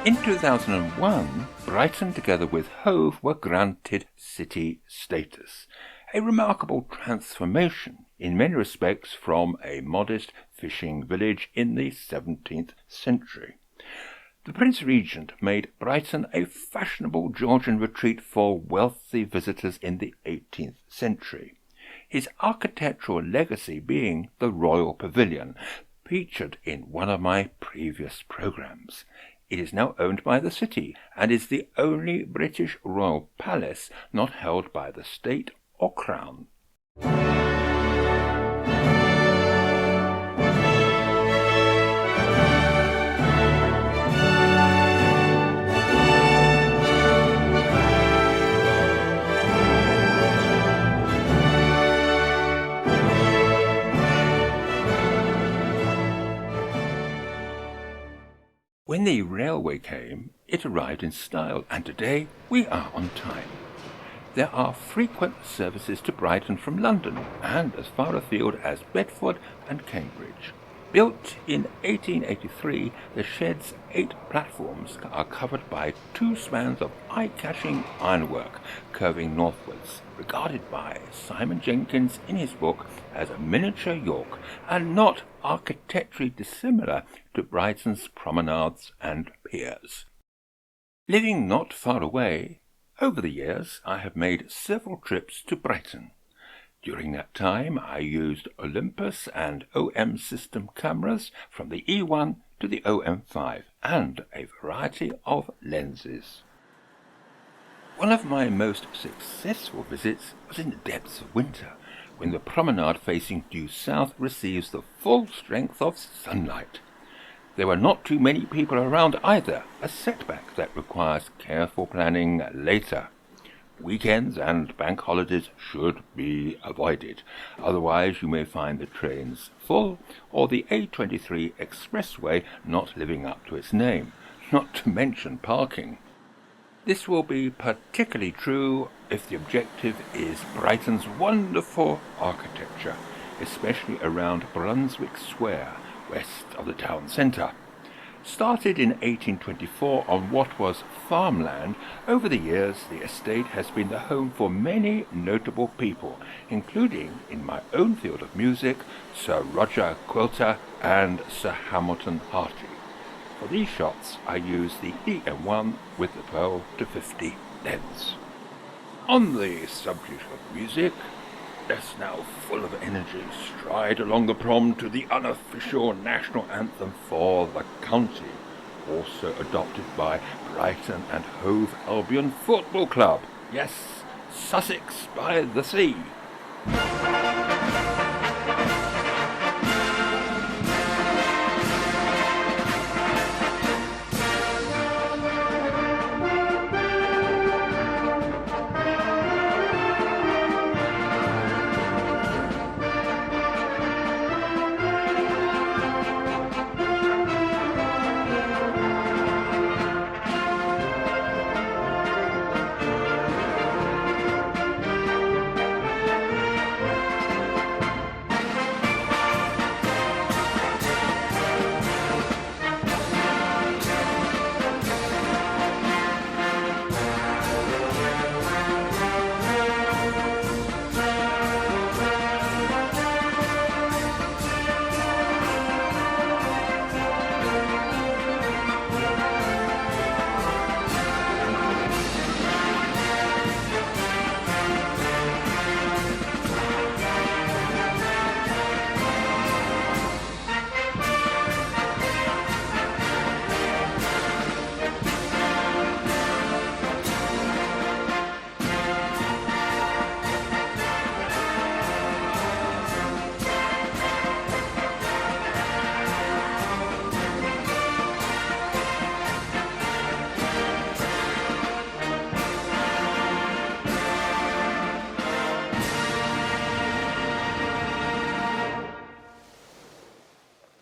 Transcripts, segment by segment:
In 2001, Brighton together with Hove were granted city status, a remarkable transformation in many respects from a modest fishing village in the 17th century. The Prince Regent made Brighton a fashionable Georgian retreat for wealthy visitors in the 18th century, his architectural legacy being the Royal Pavilion, featured in one of my previous programmes. It is now owned by the city and is the only British royal palace not held by the state or crown. When the railway came, it arrived in style, and today we are on time. There are frequent services to Brighton from London and as far afield as Bedford and Cambridge. Built in 1883, the shed's 8 platforms are covered by 2 spans of eye-catching ironwork curving northwards, regarded by Simon Jenkins in his book as a miniature York and not architecturally dissimilar to Brighton's promenades and piers. Living not far away, over the years I have made several trips to Brighton. During that time I used Olympus and OM SYSTEM cameras from the E1 to the OM5 and a variety of lenses. One of my most successful visits was in the depths of winter, when the promenade facing due south receives the full strength of sunlight. There were not too many people around either, a setback that requires careful planning later. Weekends and bank holidays should be avoided, otherwise you may find the trains full or the A23 expressway not living up to its name, not to mention parking. This will be particularly true if the objective is Brighton's wonderful architecture, especially around Brunswick Square, west of the town centre. Started in 1824 on what was farmland, over the years the estate has been the home for many notable people, including, in my own field of music, Sir Roger Quilter and Sir Hamilton Harty. For these shots I use the EM1 with the 12 to 50 lens. On the subject of music, let's now, full of energy, stride along the prom to the unofficial national anthem for the county, also adopted by Brighton and Hove Albion Football Club. Yes, Sussex by the sea.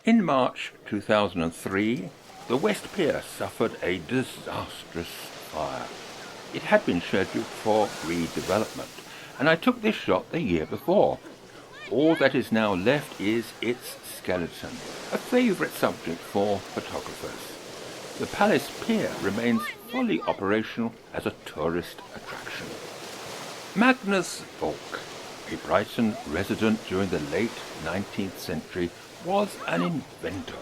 In March 2003, the West Pier suffered a disastrous fire. It had been scheduled for redevelopment, and I took this shot the year before. All that is now left is its skeleton, a favourite subject for photographers. The Palace Pier remains fully operational as a tourist attraction. Magnus Volk, a Brighton resident during the late 19th century, was an inventor,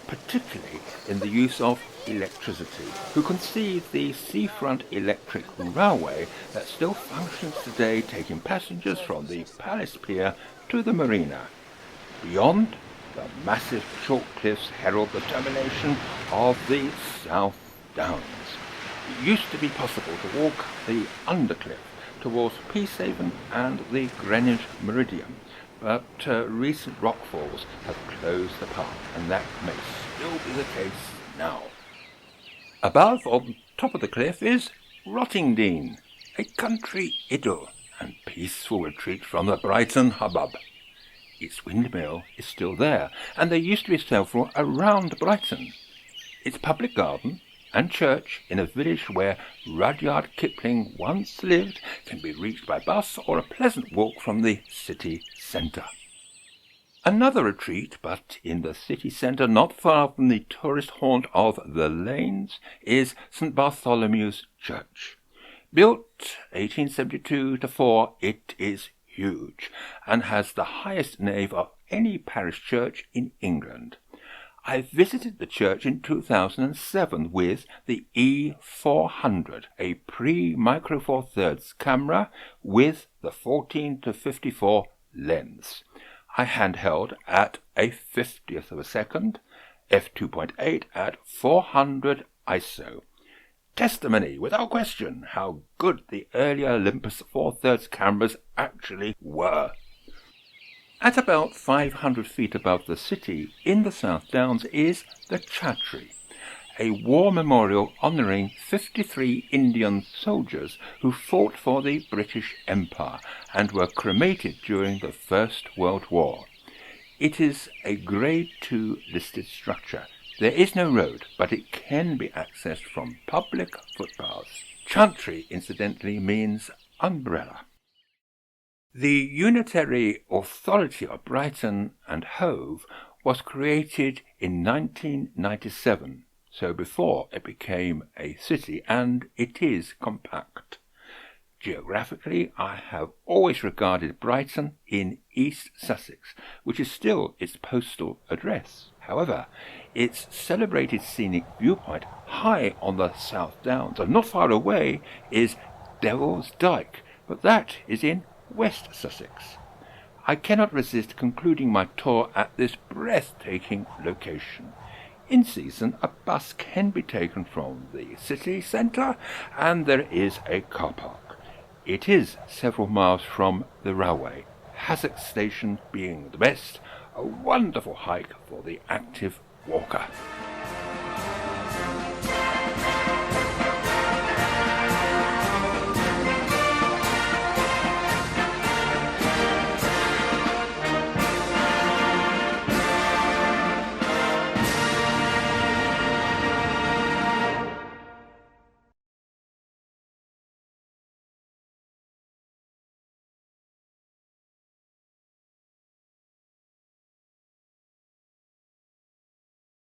particularly in the use of electricity, who conceived the seafront electric railway that still functions today, taking passengers from the Palace Pier to the marina. Beyond, the massive chalk cliffs herald the termination of the South Downs. It used to be possible to walk the undercliff towards Peacehaven and the Greenwich Meridian, but recent rockfalls have closed the path, and that may still be the case now. Above, on top of the cliff, is Rottingdean, a country idyll and peaceful retreat from the Brighton hubbub. Its windmill is still there, and there used to be several around Brighton. Its public garden and church in a village where Rudyard Kipling once lived can be reached by bus or a pleasant walk from the city centre. Another retreat, but in the city centre, not far from the tourist haunt of the Lanes, is St Bartholomew's Church. Built 1872-4, it is huge and has the highest nave of any parish church in England. I visited the church in 2007 with the E400, a pre-Micro Four Thirds camera with the 14-54 lens. I handheld at a 50th of a second, f2.8 at 400 ISO. Testimony, without question, how good the earlier Olympus 4/3 cameras actually were. At about 500 feet above the city, in the South Downs, is the Chattery, a war memorial honouring 53 Indian soldiers who fought for the British Empire and were cremated during the First World War. It is a Grade 2 listed structure. There is no road, but it can be accessed from public footpaths. Chantry, incidentally, means umbrella. The Unitary Authority of Brighton and Hove was created in 1997, so before it became a city, and it is compact. Geographically, I have always regarded Brighton in East Sussex, which is still its postal address. However, its celebrated scenic viewpoint high on the South Downs and not far away is Devil's Dyke, but that is in West Sussex. I cannot resist concluding my tour at this breathtaking location. In season, a bus can be taken from the city centre, and there is a car park. It is several miles from the railway, Hassocks Station being the best, a wonderful hike for the active walker.